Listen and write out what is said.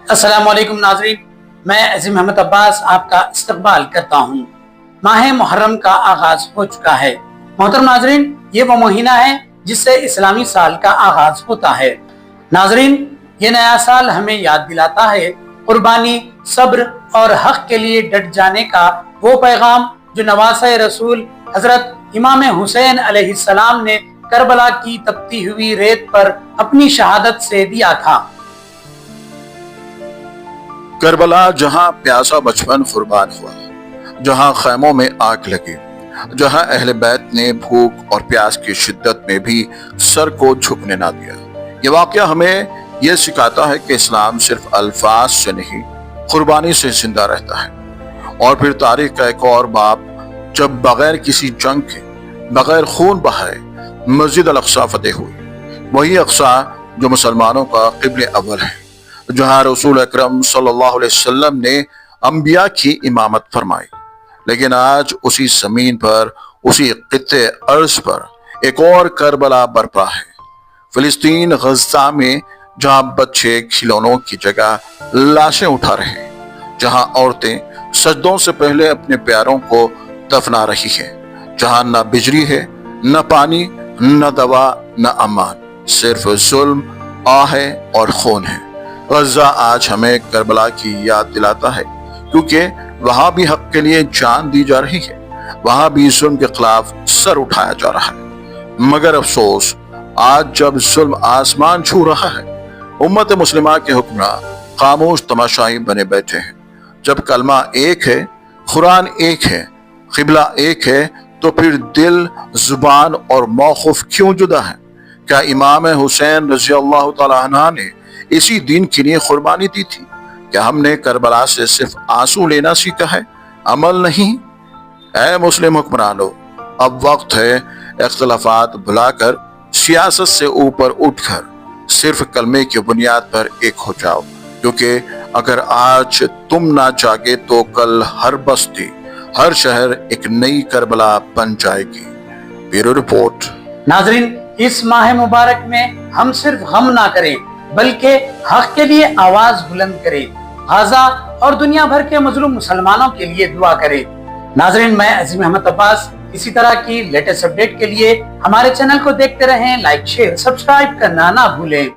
السلام علیکم ناظرین، میں عظیم محمد عباس آپ کا استقبال کرتا ہوں۔ ماہ محرم کا آغاز ہو چکا ہے۔ محترم ناظرین، یہ وہ مہینہ ہے جس سے اسلامی سال کا آغاز ہوتا ہے۔ ناظرین، یہ نیا سال ہمیں یاد دلاتا ہے قربانی، صبر اور حق کے لیے ڈٹ جانے کا وہ پیغام جو نواسۂ رسول حضرت امام حسین علیہ السلام نے کربلا کی تپتی ہوئی ریت پر اپنی شہادت سے دیا تھا۔ کربلا جہاں پیاسا بچپن قربان ہوا، جہاں خیموں میں آگ لگی، جہاں اہل بیت نے بھوک اور پیاس کی شدت میں بھی سر کو جھکنے نہ دیا۔ یہ واقعہ ہمیں یہ سکھاتا ہے کہ اسلام صرف الفاظ سے نہیں، قربانی سے زندہ رہتا ہے۔ اور پھر تاریخ کا ایک اور باب، جب بغیر کسی جنگ کے، بغیر خون بہائے مسجد الاقصی فتح ہوئی، وہی اقصی جو مسلمانوں کا قبلہ اول ہے، جہاں رسول اکرم صلی اللہ علیہ وسلم نے انبیاء کی امامت فرمائی۔ لیکن آج اسی زمین پر، اسی خطے ارض پر ایک اور کربلا برپا ہے۔ فلسطین، غزہ میں جہاں بچے کھلونوں کی جگہ لاشیں اٹھا رہے ہیں، جہاں عورتیں سجدوں سے پہلے اپنے پیاروں کو دفنا رہی ہیں، جہاں نہ بجلی ہے، نہ پانی، نہ دوا، نہ امان، صرف ظلم، آہ اور خون ہے۔ غزہ آج ہمیں کربلا کی یاد دلاتا ہے، کیونکہ وہاں بھی حق کے لیے جان دی جا رہی ہے، وہاں بھی ظلم کے خلاف سر اٹھایا جا رہا ہے۔ مگر افسوس، آج جب ظلم آسمان چھو رہا ہے، امت مسلمہ کے حکمراں خاموش تماشائی بنے بیٹھے ہیں۔ جب کلمہ ایک ہے، قرآن ایک ہے، قبلہ ایک ہے، تو پھر دل، زبان اور موقف کیوں جدا ہے؟ کیا امام حسین رضی اللہ تعالیٰ عنہ نے اسی دین کے لیے قربانی دی تھی؟ کیا ہم نے کربلا سے صرف آنسو لینا سیکھا ہے، عمل نہیں؟ اے مسلم حکمرانوں، اب وقت ہے اختلافات بھلا کر، سیاست سے اوپر اٹھ کر صرف کلمے کی بنیاد پر ایک ہو جاؤ، کیونکہ اگر آج تم نہ جاگے تو کل ہر بستی، ہر شہر ایک نئی کربلا بن جائے گی۔ Bureau report. ناظرین، اس ماہ مبارک میں ہم صرف غم نہ کریں بلکہ حق کے لیے آواز بلند کریں، غزہ اور دنیا بھر کے مظلوم مسلمانوں کے لیے دعا کریں۔ ناظرین، میں عظیم محمد عباس، اسی طرح کی لیٹسٹ اپڈیٹ کے لیے ہمارے چینل کو دیکھتے رہیں، لائک، شیئر، سبسکرائب کرنا نہ بھولیں۔